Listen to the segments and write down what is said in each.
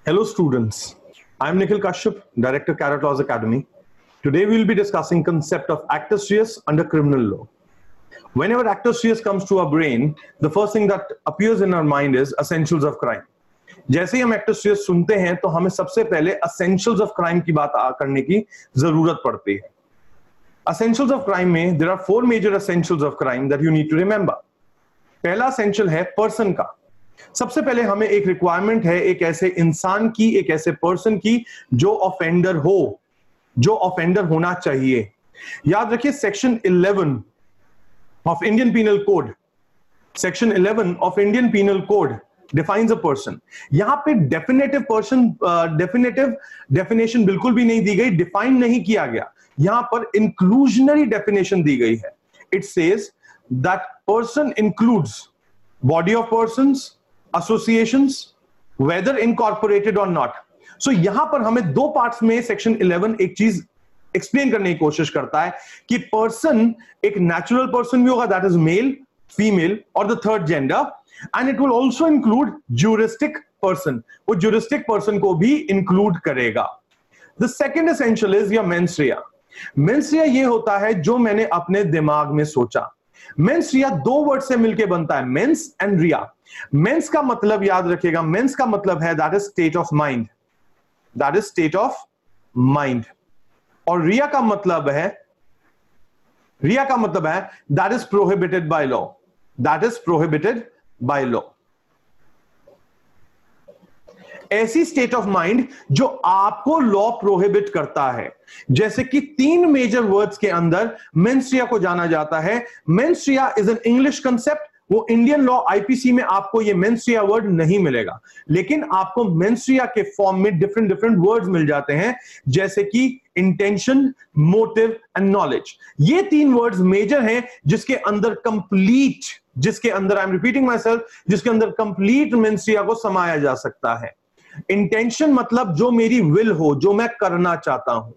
Hello students, I am Nikhil Kashyap, Director Carrot Laws Academy. Today we will be discussing concept of actus reus under criminal law. Whenever actus reus comes to our brain, the first thing that appears in our mind is essentials of crime. जैसे ही हम actus reus सुनते हैं तो हमें सबसे पहले essentials of crime की बात करने की जरूरत पड़ती है. Essentials of crime में there are 4 major essentials of crime that you need to remember. पहला essential है person का. सबसे पहले हमें एक रिक्वायरमेंट है एक ऐसे इंसान की, एक ऐसे पर्सन की जो ऑफेंडर हो, जो ऑफेंडर होना चाहिए. याद रखिए section 11 of Indian penal code, section 11 of Indian penal code defines a person. यहां पे डेफिनेटिव पर्सन डेफिनेशन बिल्कुल भी नहीं दी गई, डिफाइन नहीं किया गया. यहां पर इंक्लूजनरी डेफिनेशन दी गई है. It says that person includes body of persons, associations, whether incorporated or not. So यहां पर हमें दो पार्ट्स में सेक्शन 11 एक चीज एक्सप्लेन करने की कोशिश करता है कि पर्सन एक नेचुरल पर्सन भी होगा, दैट इज मेल, फीमेल और the third gender, and it will also include juristic person. वो ज्यूरिस्टिक पर्सन को भी इंक्लूड करेगा. The second essential is your mens rea. Mens rea ये होता है जो मैंने अपने दिमाग में सोचा. मेंस रिया दो वर्ड से मिलकर बनता है, मेंस एंड रिया. मेंस का मतलब याद रखिएगा, मेंस का मतलब है that is state of mind, that is state of mind. और रिया का मतलब है that is prohibited by law, that is prohibited by law. ऐसी स्टेट ऑफ माइंड जो आपको लॉ प्रोहिबिट करता है. जैसे कि 3 मेजर वर्ड्स के अंदर मेंस रिया को जाना जाता है. Mains rea is an English concept. वो इंडियन लॉ आईपीसी में आपको ये मेंस रिया वर्ड नहीं मिलेगा, लेकिन आपको मेंस रिया के फॉर्म में डिफरेंट वर्ड्स मिल जाते हैं, जैसे कि इंटेंशन, मोटिव एंड नॉलेज. ये 3 वर्ड्स मेजर हैं जिसके अंदर I am repeating my self, जिसके अंदर कंप्लीट मेंस रिया को समाया जा सकता है. इंटेंशन मतलब जो मेरी विल हो, जो मैं करना चाहता हूं.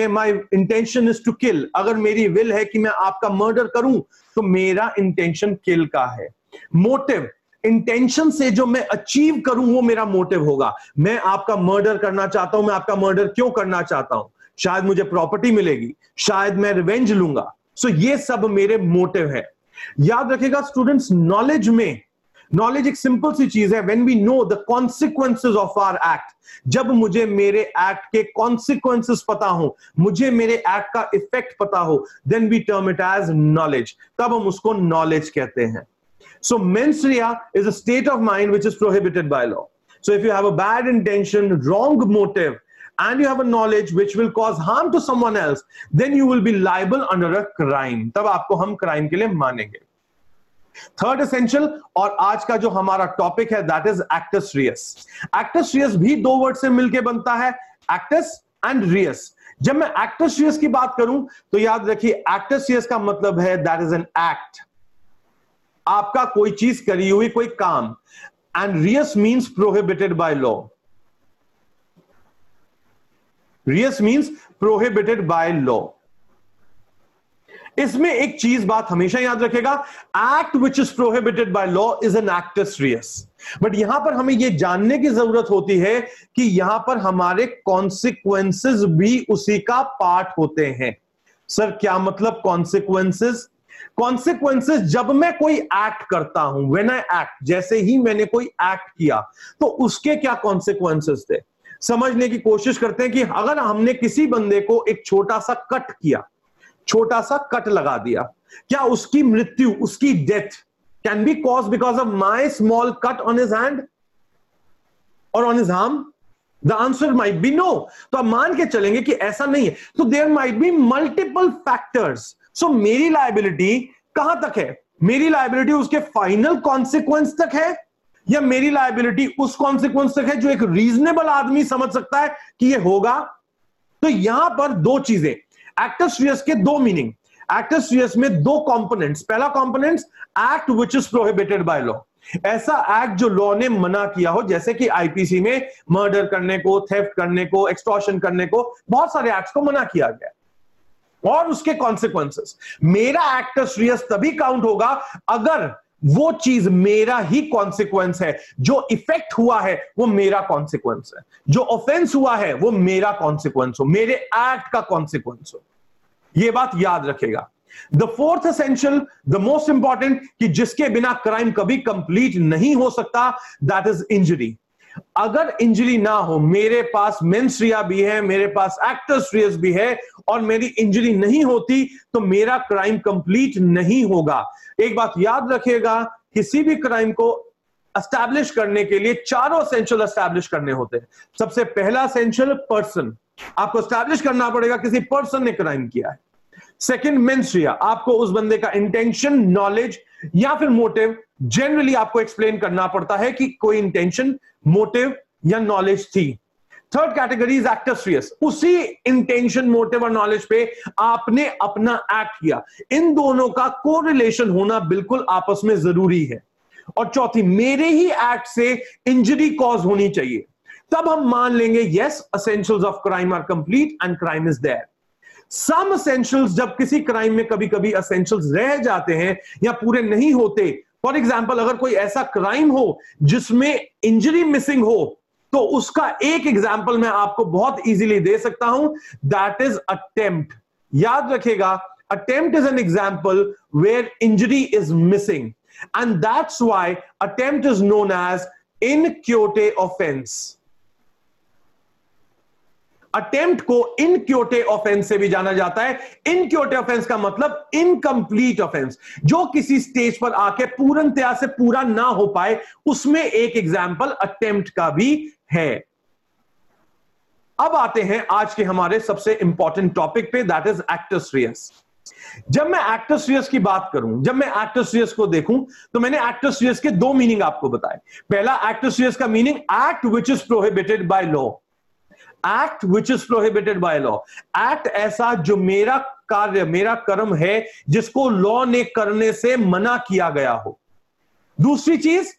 My intention is to kill, अगर मेरी विल है कि मैं आपका मर्डर करूं तो मेरा इंटेंशन किल का है. मोटिव, इंटेंशन से जो मैं अचीव करूं वो मेरा मोटिव होगा. मैं आपका मर्डर करना चाहता हूं. मैं आपका मर्डर क्यों करना चाहता हूं? शायद मुझे प्रॉपर्टी मिलेगी, शायद मैं रिवेंज लूंगा. सो ये सब मेरे मोटिव है. याद रखिएगा स्टूडेंट्स, नॉलेज एक सिंपल सी चीज है. When we know the consequences of our act, जब मुझे मेरे एक्ट के कॉन्सिक्वेंसेस पता हो, मुझे मेरे एक्ट का इफेक्ट पता हो, then we term it as knowledge. तब हम उसको नॉलेज कहते हैं. So mens rea is a state of mind which is prohibited by law. So if you have a bad intention, wrong motive and you have a knowledge which will cause harm to someone else, then you will be liable under a crime. तब आपको हम crime के लिए मानेंगे. Third essential और आज का जो हमारा टॉपिक है that is acts Reis. Acts Reis भी 2 वर्ड से मिलकर बनता है, एक्टस एंड रियस. जब मैं एक्टस रियस की बात करूं तो याद रखिए एक्टस रियस का मतलब है दैट इज एन एक्ट, आपका कोई चीज करी हुई, कोई काम. And reus means prohibited by law. Reus means prohibited by law. इसमें एक चीज बात हमेशा याद रखेगा, act which is prohibited by law is an actus reus. But यहां पर हमें यह जानने की जरूरत होती है कि यहां पर हमारे कॉन्सिक्वेंसेस भी उसी का पार्ट होते हैं. सर क्या मतलब कॉन्सिक्वेंसेस? कॉन्सिक्वेंसेस जब मैं कोई एक्ट करता हूं, व्हेन आई एक्ट, जैसे ही मैंने कोई एक्ट किया तो उसके क्या कॉन्सिक्वेंसेस थे, समझने की कोशिश करते हैं. कि अगर हमने किसी बंदे को एक छोटा सा कट किया, छोटा सा कट लगा दिया, क्या उसकी मृत्यु, उसकी death can be cause because of my small cut on his hand और on his arm? The answer might be no. तो आप मान के चलेंगे कि ऐसा नहीं है. तो there might be multiple factors. So मेरी लायबिलिटी कहां तक है? मेरी लायबिलिटी उसके फाइनल कॉन्सिक्वेंस तक है, या मेरी लायबिलिटी उस कॉन्सिक्वेंस तक है जो एक रीजनेबल आदमी समझ सकता है कि ये होगा? तो यहां पर 2 चीजें, एक्टस रियस के 2 मीनिंग. एक्टस रियस में 2 कंपोनेंट्स. पहला component act which is prohibited by law. ऐसा एक्ट जो लॉ ने मना किया हो, जैसे कि आईपीसी में मर्डर करने को, थेफ्ट करने को, एक्सटॉर्शन करने को, बहुत सारे एक्ट्स को मना किया गया. और उसके कॉन्सिक्वेंसेस. मेरा एक्टस रियस तभी काउंट होगा अगर वो चीज मेरा ही कॉन्सिक्वेंस है, जो इफेक्ट हुआ है वो मेरा कॉन्सिक्वेंस है, जो ऑफेंस हुआ है वो मेरा कॉन्सिक्वेंस हो, मेरे एक्ट का कॉन्सिक्वेंस हो। ये बात याद रखेगा। The fourth essential, the most important, कि जिसके बिना क्राइम कभी कंप्लीट नहीं हो सकता, दैट इज इंजरी। अगर इंजरी ना हो, मेरे पास मेंस रिया भी है, मेरे पास एक्टर्स रियस भी है, और मेरी इंजरी नहीं होती तो मेरा क्राइम कंप्लीट नहीं होगा। एक बात याद रखिएगा, किसी भी क्राइम को एस्टैब्लिश करने के लिए चारों एसेंशियल एस्टैब्लिश करने होते हैं। सबसे पहला एसेंशियल, पर्सन, आपको एस्टैब्लिश करना पड़ेगा किसी पर्सन ने क्राइम किया है। सेकंड, मेंस रिया, आपको उस बंदे का इंटेंशन, नॉलेज या फिर मोटिव, जनरली आपको एक्सप्लेन करना पड़ता है कि कोई इंटेंशन, मोटिव या नॉलेज थी। Third category is actors Reis, उसी इंटेंशन, मोटिव और नॉलेज पे आपने अपना एक्ट किया। इन दोनों का कोरिलेशन होना बिल्कुल आपस में जरूरी है। और चौथी, मेरे ही एक्ट से इंजरी कॉज होनी चाहिए, तब हम मान लेंगे yes, essentials of crime are complete and crime is there. Some essentials, जब किसी क्राइम में कभी कभी एसेंशियल्स रह जाते हैं या पूरे नहीं होते, फॉर एग्जाम्पल अगर कोई ऐसा क्राइम हो जिसमें इंजरी मिसिंग हो, तो उसका एक एग्जाम्पल मैं आपको बहुत इजीली दे सकता हूं, दैट इज अटेम्प्ट। याद रखिएगा, attempt is an example where injury is missing, and that's why attempt is known as inchoate offence. Attempt को इनक्योटे ऑफेंस से भी जाना जाता है। इनक्योटे ऑफेंस का मतलब इनकम्प्लीट ऑफेंस, जो किसी स्टेज पर आके पूर्णतया से पूरा ना हो पाए, उसमें एक एग्जाम्पल अटेम्प्ट का भी है। अब आते हैं आज के हमारे सबसे इंपॉर्टेंट टॉपिक पे, दैट इज एक्टर्स रियस। जब मैं एक्टर्स रियस की बात करूं, जब मैं एक्टर्स रियस को देखूं, तो मैंने एक्टर्स रियस के दो मीनिंग आपको बताए। पहला, एक्टर्स रियस का meaning, act which is prohibited by law. Act which is prohibited by law, act ऐसा जो मेरा कार्य, मेरा कर्म है, जिसको लॉ ने करने से मना किया गया हो। दूसरी चीज,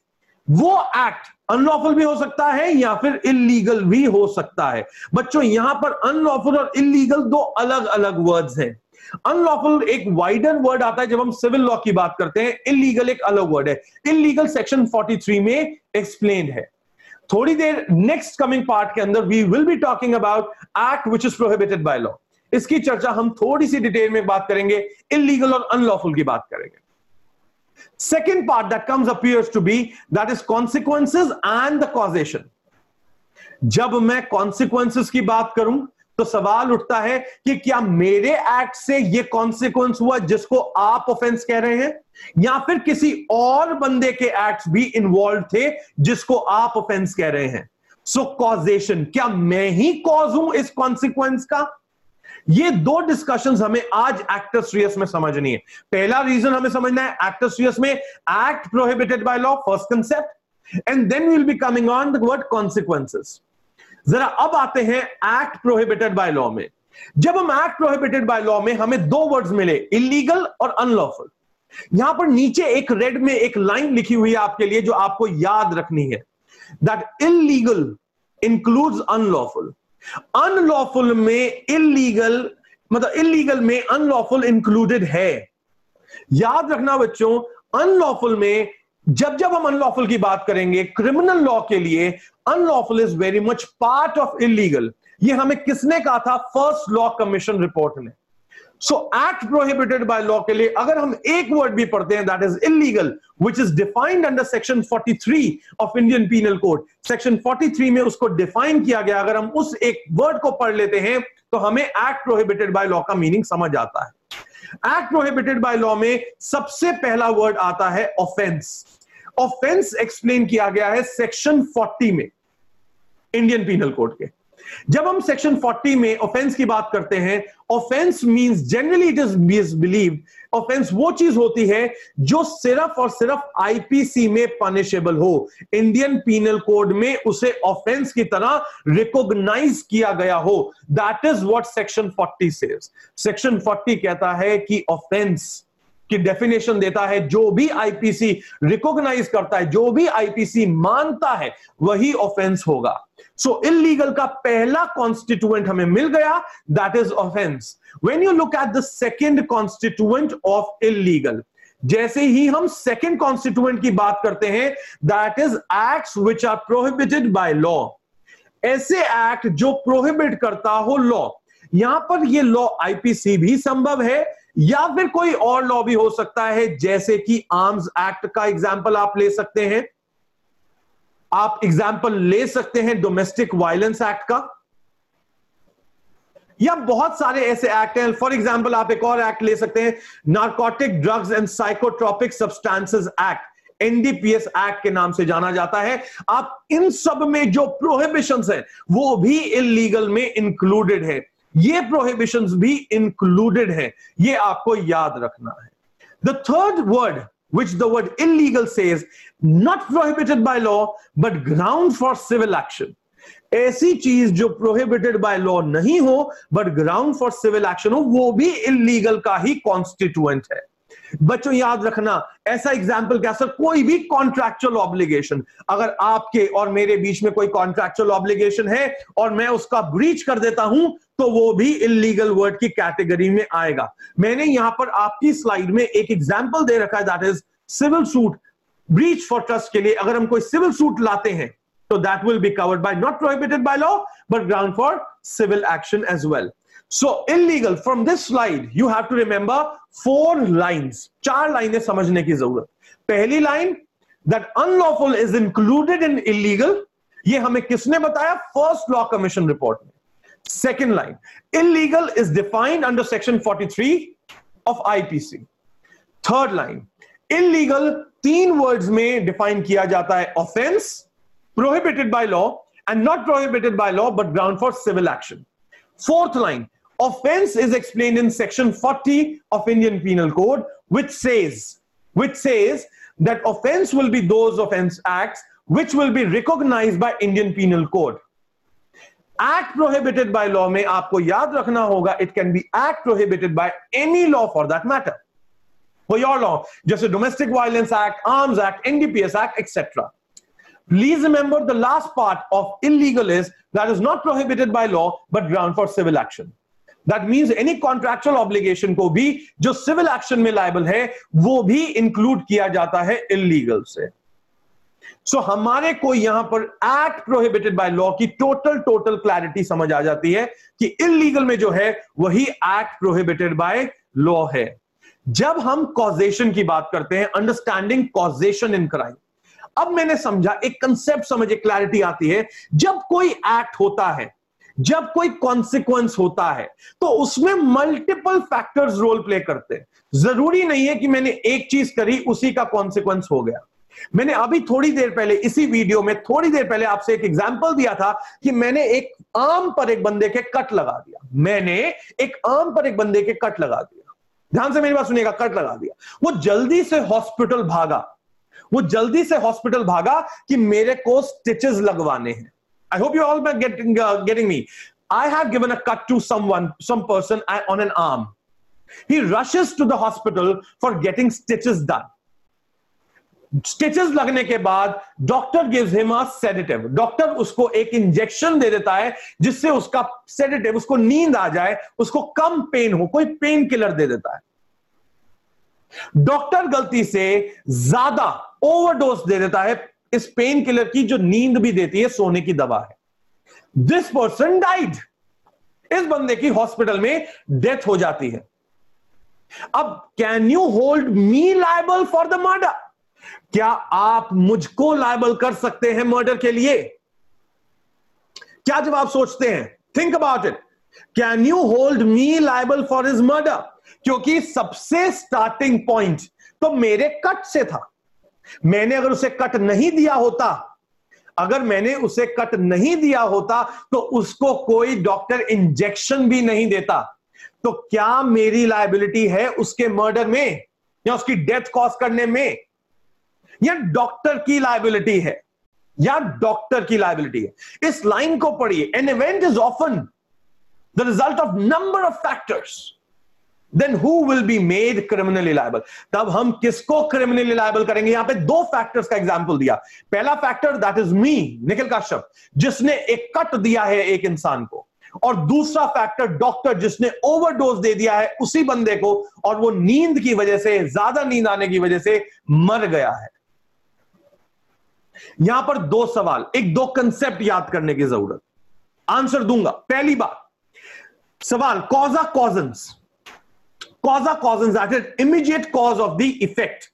वो एक्ट अनलॉफुल भी हो सकता है या फिर इलीगल भी हो सकता है। बच्चों, यहां पर अनलॉफुल और इलीगल दो अलग अलग वर्ड्स हैं। अनलॉफुल एक वाइडर वर्ड आता है जब हम सिविल लॉ की बात करते हैं, इलीगल एक अलग वर्ड है। इलीगल सेक्शन 43 में एक्सप्लेन्ड है। थोड़ी देर नेक्स्ट कमिंग पार्ट के अंदर we will be talking about act which is prohibited by law. इसकी चर्चा हम थोड़ी सी डिटेल में बात करेंगे, इलीगल और अनलॉफुल की बात करेंगे। Second part that comes appears to be, that is consequences and the causation. जब मैं कॉन्सिक्वेंसेस की बात करूं तो सवाल उठता है कि क्या मेरे एक्ट से ये कॉन्सिक्वेंस हुआ जिसको आप ऑफेंस कह रहे हैं, या फिर किसी और बंदे के एक्ट्स भी इन्वॉल्व थे जिसको आप ऑफेंस कह रहे हैं। सो कॉजेशन, क्या मैं ही कॉज हूं इस कॉन्सिक्वेंस का? ये दो डिस्कशंस हमें आज एक्टर्स रियस में समझनी है। पहला रीजन हमें समझना है, एक्टर्स रियस में act prohibited by law, first concept, and then we will be coming on the word consequences. जरा अब आते हैं एक्ट प्रोहिबिटेड बाय लॉ में। जब हम एक्ट प्रोहिबिटेड बाय लॉ में, हमें दो वर्ड्स मिले, इलीगल और अनलॉफुल। यहां पर नीचे एक रेड में एक लाइन लिखी हुई है आपके लिए, जो आपको याद रखनी है, that illegal includes unlawful. Unlawful में इलीगल, मतलब इलीगल में अनलॉफुल इंक्लूडेड है। याद रखना बच्चों, अनलॉफुल में जब जब हम अनलॉफुल की बात करेंगे क्रिमिनल लॉ के लिए, unlawful is very much part of illegal. ये हमें किसने कहा था? फर्स्ट लॉ कमीशन रिपोर्ट ने। So act prohibited by law के लिए अगर हम एक वर्ड भी पढ़ते हैं, that is illegal, which is defined under section 43 of Indian penal code. Section 43 में उसको डिफाइन किया गया। अगर हम उस एक वर्ड को पढ़ लेते हैं तो हमें एक्ट प्रोहिबिटेड बाय लॉ का मीनिंग समझ आता है। एक्ट प्रोहिबिटेड बाय लॉ में सबसे पहला वर्ड आता है ऑफेंस। ऑफेंस एक्सप्लेन किया गया है सेक्शन 40 में इंडियन पीनल कोड के। जब हम सेक्शन 40 में ऑफेंस की बात करते हैं, offence means generally it is believed, offence वो चीज होती है जो सिर्फ और सिर्फ आईपीसी में पनिशेबल हो, इंडियन पीनल कोड में उसे ऑफेंस की तरह रिकॉग्नाइज किया गया हो। That is what section 40 says. Section 40 कहता है कि ऑफेंस की डेफिनेशन देता है, जो भी आईपीसी रिकॉग्नाइज करता है, जो भी आईपीसी मानता है, वही ऑफेंस होगा। सो इलीगल का पहला कॉन्स्टिट्यूएंट हमें मिल गया, that is offence. When you look at the second constituent of illegal, जैसे ही हम सेकंड कॉन्स्टिट्यूएंट की बात करते हैं, that is acts which are prohibited by law. ऐसे एक्ट जो प्रोहिबिट करता हो लॉ, यहां पर ये लॉ आईपीसी भी संभव है या फिर कोई और लॉ भी हो सकता है, जैसे कि आर्म्स एक्ट का एग्जाम्पल आप ले सकते हैं, आप एग्जाम्पल ले सकते हैं डोमेस्टिक वायलेंस एक्ट का, या बहुत सारे ऐसे एक्ट हैं। फॉर एग्जाम्पल आप एक और एक्ट ले सकते हैं, narcotic drugs and psychotropic substances act, NDPS act के नाम से जाना जाता है। आप इन सब में जो प्रोहिबिशंस है वो भी इलीगल में इंक्लूडेड है, ये प्रोहिबिशंस भी इंक्लूडेड है, ये आपको याद रखना है। The third word which the word illegal says, not prohibited by law but ground for civil action। ऐसी चीज जो प्रोहिबिटेड बाय लॉ नहीं हो but ground for civil action हो, वो भी इलीगल का ही कॉन्स्टिट्यूएंट है। बच्चों याद रखना, ऐसा एग्जाम्पल क्या सर, कोई भी कॉन्ट्रैक्चुअल ऑब्लिगेशन, अगर आपके और मेरे बीच में कोई कॉन्ट्रैक्चुअल ऑब्लिगेशन है और मैं उसका ब्रीच कर देता हूं तो वो भी इलीगल वर्ड की कैटेगरी में आएगा। मैंने यहां पर आपकी स्लाइड में एक एग्जाम्पल दे रखा है, that is civil suit, breach for trust के लिए अगर हम कोई सिविल सूट लाते हैं तो that will be covered by, not prohibited by law but ground for civil action as well। So illegal, from this slide you have to remember 4 lines, 4 लाइनें समझने की जरूरत। पहली line, that unlawful is included in illegal, ये हमें किसने बताया, first law commission report में। Second line, illegal is defined under section 43 of IPC। Third line, illegal 3 words में डिफाइन किया जाता है, offense, prohibited by law and not prohibited by law but ground for civil action। Fourth line, offense is explained in section 40 of Indian Penal Code, which says that offense will be those offense acts which will be recognized by Indian Penal Code। Act prohibited by law में आपको याद रखना होगा, it can be act prohibited by any law for that matter, कोई और law जैसे domestic violence act, arms act, NDPS act etcetera. Please remember the last part of illegal is that is not prohibited by law but ground for civil action। That means any contractual obligation को भी जो civil action में liable है वो भी include किया जाता है illegal से। So हमारे को यहां पर act prohibited by law की total clarity समझ आ जाती है कि illegal में जो है वही act prohibited by law है। जब हम causation की बात करते हैं, understanding causation in crime, अब मैंने समझा, एक कंसेप्ट समझे, क्लैरिटी आती है, जब कोई एक्ट होता है, जब कोई कॉन्सिक्वेंस होता है तो उसमें मल्टीपल फैक्टर्स रोल प्ले करते हैं। जरूरी नहीं है कि मैंने एक चीज करी उसी का कॉन्सिक्वेंस हो गया। मैंने अभी थोड़ी देर पहले इसी वीडियो में थोड़ी देर पहले आपसे एक एग्जांपल दिया था कि मैंने एक आर्म पर एक बंदे के कट लगा दिया, मैंने एक आर्म पर एक बंदे के कट लगा दिया, ध्यान से मेरी बात सुनिएगा, कट लगा दिया। वो जल्दी से हॉस्पिटल भागा कि मेरे को स्टिचेस लगवाने हैं। I hope you all are getting me। I have given a cut to some person on an arm। He rushes to the hospital for getting stitches done। Stitches लगने के बाद doctor gives him a sedative, doctor उसको एक injection दे देता है जिससे उसका sedative, उसको नींद आ जाए, उसको कम पेन हो, कोई पेन किलर दे देता है। डॉक्टर गलती से ज्यादा ओवरडोज दे देता है इस पेन किलर की जो नींद भी देती है, सोने की दवा है। दिस पर्सन डाइड, इस बंदे की हॉस्पिटल में डेथ हो जाती है। अब can you hold me liable for the murder, क्या आप मुझको लायबल कर सकते हैं मर्डर के लिए? क्या जवाब सोचते हैं? Think about it. Can you hold me liable for his murder? क्योंकि सबसे स्टार्टिंग पॉइंट तो मेरे कट से था। मैंने अगर उसे कट नहीं दिया होता, तो उसको कोई डॉक्टर इंजेक्शन भी नहीं देता, तो क्या मेरी लायबिलिटी है उसके मर्डर में या उसकी डेथ कॉज करने में, या डॉक्टर की लायबिलिटी है? इस लाइन को पढ़िए, an event is often the result of number of factors, then who will be made criminally liable? तब हम किसको criminally liable करेंगे? यहां पे 2 फैक्टर्स का एग्जांपल दिया। पहला factor that is me, Nikhil Kashyap, जिसने एक कट दिया है एक इंसान को। और दूसरा फैक्टर डॉक्टर जिसने ओवरडोज दे दिया है उसी बंदे को, और वो नींद की वजह से, ज्यादा नींद आने की वजह से मर गया है। यहां पर दो सवाल, एक दो कंसेप्ट याद करने की जरूरत, आंसर दूंगा। पहली बात, सवाल कॉजा कॉजेंस, causa causans, that is immediate cause of the effect,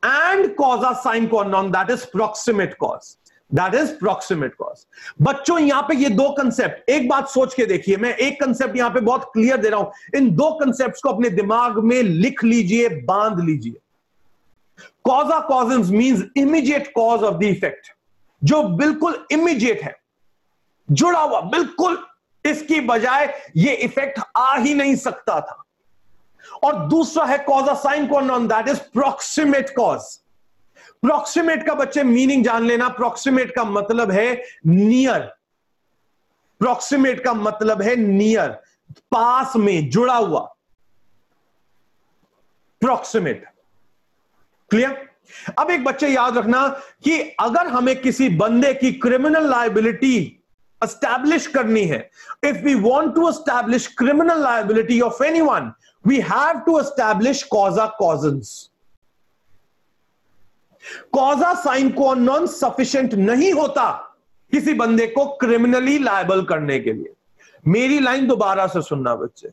and causa sine qua non, that is proximate cause, that is proximate cause। बच्चों यहां पे ये दो कंसेप्ट, एक बात सोच के देखिए, मैं एक कंसेप्ट यहां पे बहुत क्लियर दे रहा हूं, इन दो कंसेप्ट्स को अपने दिमाग में लिख लीजिए, बांध लीजिए। causa causans means immediate cause of the effect, जो बिल्कुल इमीडिएट है, जुड़ा हुआ बिल्कुल, इसकी बजाय ये इफेक्ट आ ही नहीं सकता था। और दूसरा है causa sine qua non, that is proximate cause. Proximate का बच्चे मीनिंग जान लेना, प्रॉक्सिमेट का मतलब है नियर, प्रॉक्सिमेट का मतलब है नियर, पास में, जुड़ा हुआ, प्रॉक्सिमेट। क्लियर? अब एक बच्चे याद रखना कि अगर हमें किसी बंदे की क्रिमिनल लायबिलिटी एस्टैब्लिश करनी है, if we want to establish criminal liability of anyone, we have to establish causa causans। causa sine qua non sufficient नहीं होता किसी बंदे को क्रिमिनली लायबल करने के लिए। मेरी लाइन दोबारा से सुनना बच्चे,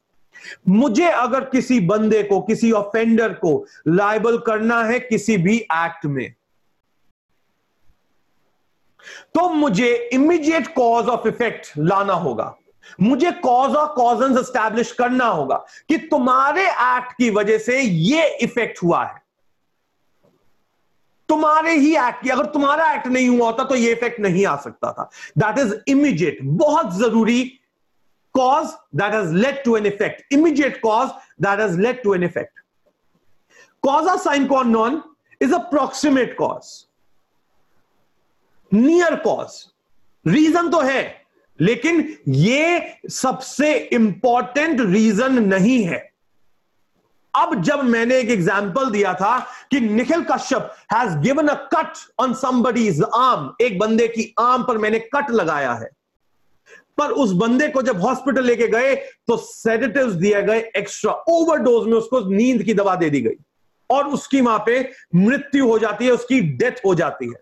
मुझे अगर किसी बंदे को, किसी ऑफेंडर को लायबल करना है किसी भी एक्ट में, तो मुझे इमीडिएट कॉज ऑफ इफेक्ट लाना होगा, मुझे कॉज ऑफ कॉजेंस एस्टैब्लिश करना होगा कि तुम्हारे एक्ट की वजह से ये इफेक्ट हुआ है, तुम्हारे ही एक्ट की, अगर तुम्हारा एक्ट नहीं हुआ होता तो ये इफेक्ट नहीं आ सकता था। दैट इज इमीडिएट, बहुत जरूरी, cause that has led to an effect, immediate cause that has led to an effect. Causa sine qua non is a proximate cause, near cause. Reason तो है, लेकिन ये सबसे इंपॉर्टेंट रीजन नहीं है। अब जब मैंने एक एग्जांपल दिया था कि Nikhil Kashyap has given a cut on somebody's arm, एक बंदे की आर्म पर मैंने कट लगाया है, पर उस बंदे को जब हॉस्पिटल लेके गए तो सेडेटिव्स दिए गए एक्स्ट्रा, ओवरडोज में उसको नींद की दवा दे दी गई और उसकी वहां पे मृत्यु हो जाती है, उसकी डेथ हो जाती है।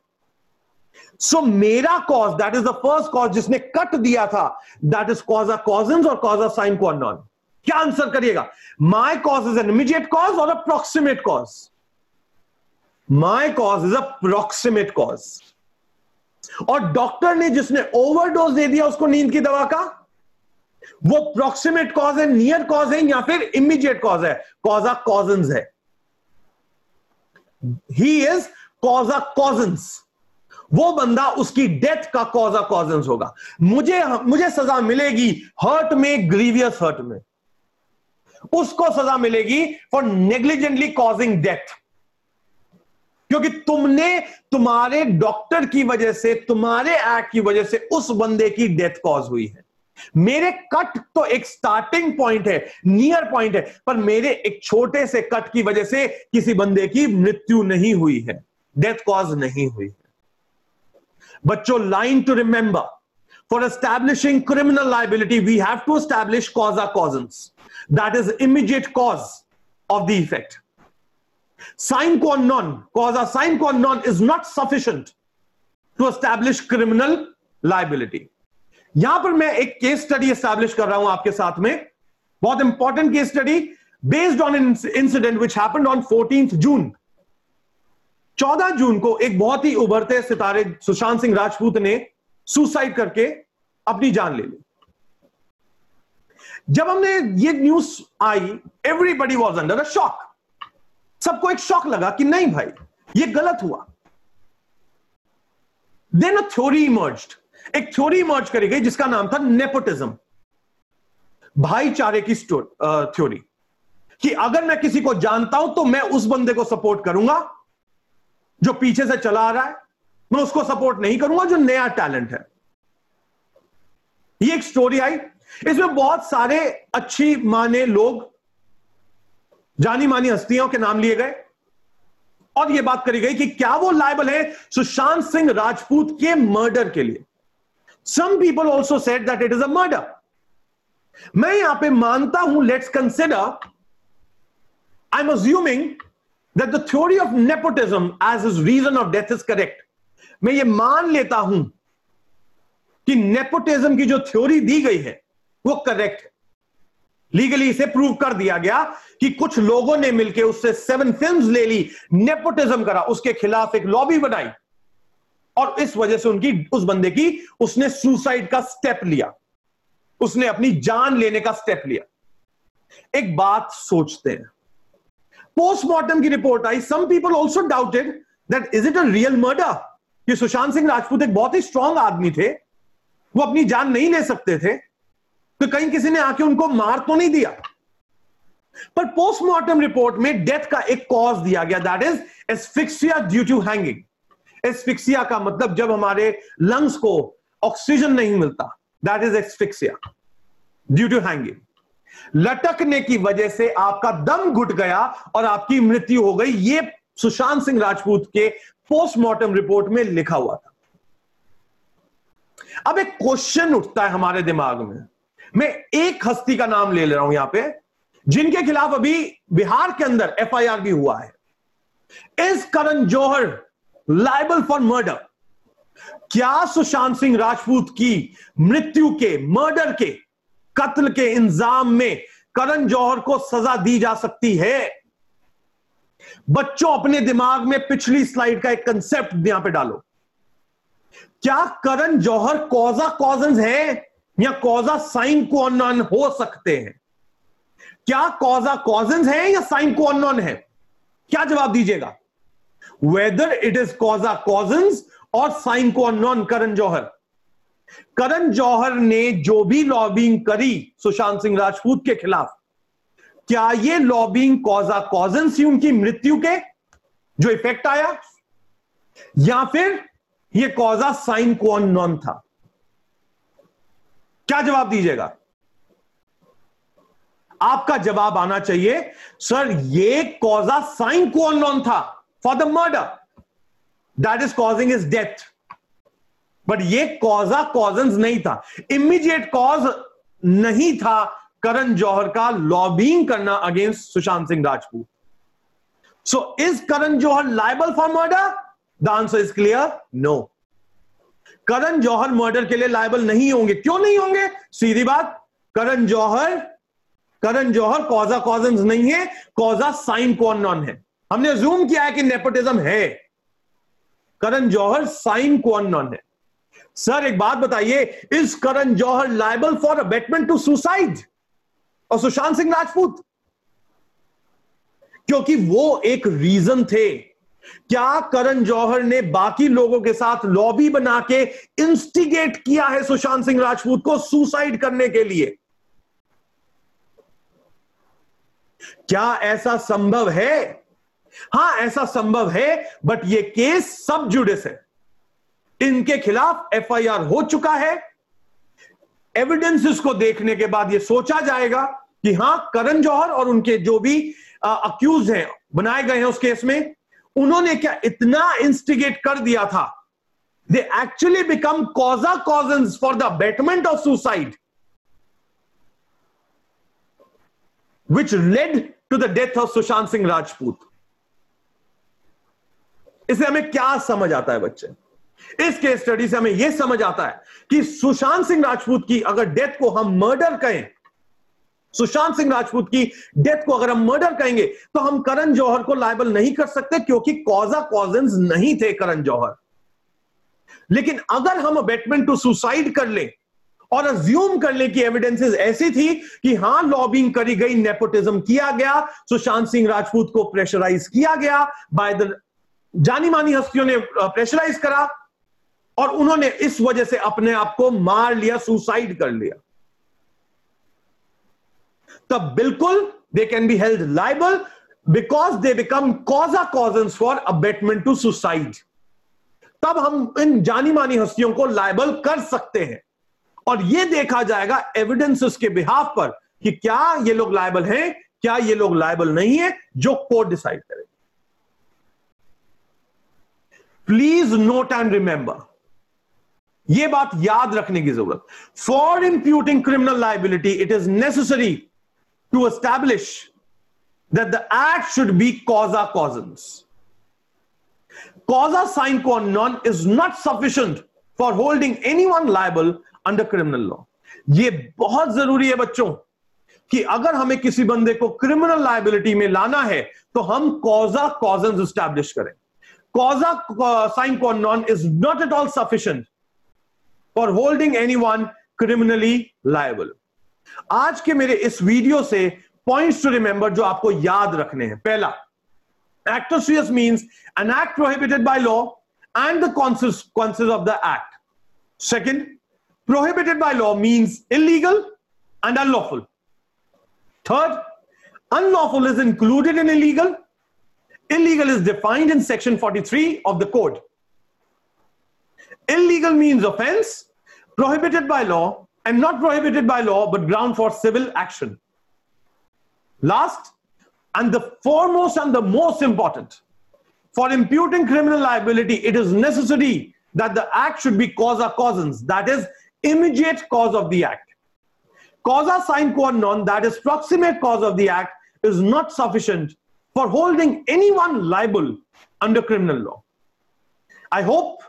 सो मेरा cause, that is the first cause जिसने कट दिया था, दैट इज कॉजा कॉजेंस और कॉजा साइन qua non। क्या आंसर करिएगा? My cause is an immediate cause और a proximate cause? My cause is a proximate cause. और doctor ने जिसने ओवरडोज दे दिया उसको नींद की दवा का, वो प्रॉक्सिमेट कॉज है, नियर कॉज है, या फिर इमीडिएट कॉज है, कॉजा कॉजेंस है। ही इज कॉजा कॉजेंस, वो बंदा उसकी डेथ का कॉजा कॉजेंस होगा। मुझे सजा मिलेगी हर्ट में, ग्रीवियस हर्ट में, उसको सजा मिलेगी फॉर नेग्लिजेंटली कॉजिंग डेथ, क्योंकि तुमने, तुम्हारे डॉक्टर की वजह से, तुम्हारे एक्ट की वजह से उस बंदे की डेथ कॉज हुई है। मेरे कट तो एक स्टार्टिंग पॉइंट है, नियर पॉइंट है, पर मेरे एक छोटे से कट की वजह से किसी बंदे की मृत्यु नहीं हुई है, डेथ कॉज नहीं हुई है। बच्चों, line to remember, for establishing criminal liability we have to establish causa causans, that is immediate cause of the effect। sine qua non, causa sine qua non is not sufficient to establish criminal liability। यहां पर मैं एक case study establish कर रहा हूं आपके साथ में, बहुत important case study, based on an incident which happened on 14th जून। 14 जून को एक बहुत ही उभरते सितारे सुशांत सिंह राजपूत ने सुसाइड करके अपनी जान ले ली। जब हमने ये news I, everybody was under a shock, सबको एक शॉक लगा कि नहीं भाई ये गलत हुआ। देन अ थ्योरी इमर्ज्ड, एक थ्योरी इमर्ज करी गई जिसका नाम था नेपोटिज्म, भाईचारे की थ्योरी, कि अगर मैं किसी को जानता हूं तो मैं उस बंदे को सपोर्ट करूंगा जो पीछे से चला आ रहा है, मैं उसको सपोर्ट नहीं करूंगा जो नया टैलेंट है। ये एक स्टोरी आई, इसमें बहुत सारे अच्छी माने लोग, जानी मानी हस्तियों के नाम लिए गए और यह बात करी गई कि क्या वो लायबल है सुशांत सिंह राजपूत के मर्डर के लिए। Some people also said that it is a murder, मैं यहां पे मानता हूं, let's consider, I am assuming that the theory of nepotism as his reason of death is correct. मैं ये मान लेता हूं कि नेपोटिज्म की जो थ्योरी दी गई है वो करेक्ट है। लीगली इसे प्रूव कर दिया गया कि कुछ लोगों ने मिलकर उससे 7 फिल्म्स ले ली, नेपोटिज्म करा, उसके खिलाफ एक लॉबी बनाई और इस वजह से उस बंदे की उसने सुसाइड का स्टेप लिया, उसने अपनी जान लेने का स्टेप लिया। एक बात सोचते हैं, पोस्टमार्टम की रिपोर्ट आई, some people also doubted that is it a real murder, कि सुशांत सिंह राजपूत एक बहुत ही स्ट्रांग आदमी थे, वो अपनी जान नहीं ले सकते थे, तो कहीं किसी ने आके उनको मार तो नहीं दिया। पर पोस्टमार्टम रिपोर्ट में डेथ का एक कॉज दिया गया, that is asphyxia due to hanging. Asphyxia का मतलब जब हमारे लंग्स को ऑक्सीजन नहीं मिलता, that is asphyxia due to hanging. लटकने की वजह से आपका दम घुट गया और आपकी मृत्यु हो गई, यह सुशांत सिंह राजपूत के पोस्टमार्टम रिपोर्ट में लिखा हुआ था। अब एक क्वेश्चन उठता है हमारे दिमाग में, मैं एक हस्ती का नाम ले रहा हूं यहां पे, जिनके खिलाफ अभी बिहार के अंदर एफआईआर भी हुआ है। Is Karan Johar liable for murder? क्या सुशांत सिंह राजपूत की मृत्यु के, मर्डर के, कत्ल के इंजाम में करण जौहर को सजा दी जा सकती है? बच्चों, अपने दिमाग में पिछली स्लाइड का एक कंसेप्ट यहां पे डालो। क्या करण जौहर कॉजा कॉजन्स है या कॉजा साइन क्वानॉन हो सकते हैं? क्या कॉजा कॉजन्स है या साइन क्वानॉन है? क्या जवाब दीजिएगा? वेदर इट इज कॉजा कॉजन्स और साइन क्वानॉन करण जौहर। करण जौहर ने जो भी लॉबिंग करी सुशांत सिंह राजपूत के खिलाफ, क्या यह लॉबिंग कॉजा कॉजन्स थी उनकी मृत्यु के, जो इफेक्ट आया, या फिर यह कॉजा साइन क्वानॉन था? क्या जवाब दीजिएगा? आपका जवाब आना चाहिए सर ये कॉजा साइन क्वानॉन था for the murder that is causing his death, but ये कॉजा कॉजन्स नहीं था, इमीडिएट कॉज नहीं था करण जौहर का लॉबिंग करना against Sushant Singh Rajput. So is Karan Johar liable for murder? The answer is clear, no. Karan Johar murder के लिए लायबल नहीं होंगे। क्यों नहीं होंगे? सीधी बात, करण जौहर कॉजा कॉजन्स नहीं है, कॉजा साइन क्वानॉन है। हमने अज्यूम किया है कि नेपोटिज्म है, करण जौहर साइन क्वानॉन है। सर एक बात बताइए, is Karan Johar liable for abetment to suicide और सुशांत सिंह राजपूत? क्योंकि वो एक रीजन थे। क्या करण जौहर ने बाकी लोगों के साथ लॉबी बना के इंस्टिगेट किया है सुशांत सिंह राजपूत को सुसाइड करने के लिए? क्या ऐसा संभव है? हां, ऐसा संभव है, बट यह केस सब जुडिस है, इनके खिलाफ एफआईआर हो चुका है। एविडेंसेस को देखने के बाद यह सोचा जाएगा कि हां, करण जौहर और उनके जो भी अक्यूज हैं, बनाए गए हैं उस केस में, उन्होंने क्या इतना इंस्टिगेट कर दिया था, they actually become causa causans for the abetment of suicide which led to the death of Sushant Singh Rajput. इससे हमें क्या समझ आता है बच्चे? इस केस स्टडी से हमें यह समझ आता है कि सुशांत सिंह राजपूत की अगर डेथ को हम मर्डर कहें, सुशांत सिंह राजपूत की डेथ को अगर हम मर्डर कहेंगे, तो हम करण जौहर को लायबल नहीं कर सकते, क्योंकि कॉजा कॉजन्स नहीं थे करण जौहर। लेकिन अगर हम अबेटमेंट टू सुसाइड कर ले और अज्यूम कर ले कि एविडेंसेस ऐसी थी कि हां लॉबिंग करी गई, नेपोटिज्म किया गया, सुशांत सिंह राजपूत को प्रेशराइज किया गया, बाय द जानी मानी हस्तियों ने प्रेशराइज करा और उन्होंने इस वजह से अपने आप को मार लिया, सुसाइड कर लिया, तब बिल्कुल they can be held liable because they become causa causans for abetment to suicide. तब हम इन जानी मानी हस्तियों को लायबल कर सकते हैं और यह देखा जाएगा एविडेंसेस के बिहाफ पर कि क्या ये लोग लायबल हैं, क्या ये लोग लायबल नहीं है, जो कोर्ट डिसाइड करे। प्लीज नोट एंड रिमेंबर, ये बात याद रखने की जरूरत। For imputing criminal liability, it is necessary to establish that the act should be causa causans. Causa sine qua non is not sufficient for holding anyone liable under criminal law. ये बहुत जरूरी है बच्चों कि अगर हमें किसी बंदे को क्रिमिनल लायबिलिटी में लाना है तो हम कॉजा कॉजन्स एस्टैब्लिश करें। कॉजा sine qua non is not at all sufficient for holding anyone criminally liable. आज के मेरे इस वीडियो से पॉइंट्स टू रिमेंबर जो आपको याद रखने हैं। पहला, actus means an act prohibited by law and the consequences of the act. Second, prohibited by law means illegal and unlawful. Third, unlawful is included in illegal. Illegal is defined in section 43 of the code. Illegal means offense prohibited by law and not prohibited by law but ground for civil action. Last and the foremost and the most important, for imputing criminal liability, it is necessary that the act should be causa causans, that is immediate cause of the act. Causa sine qua non, that is proximate cause of the act, is not sufficient for holding anyone liable under criminal law. I hope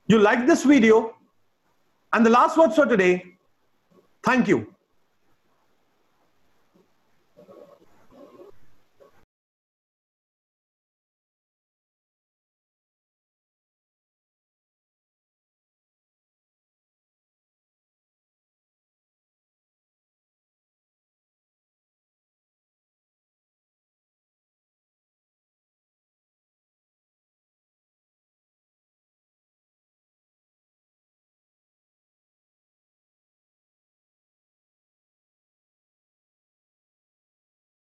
you liked this video. And the last words for today, thank you.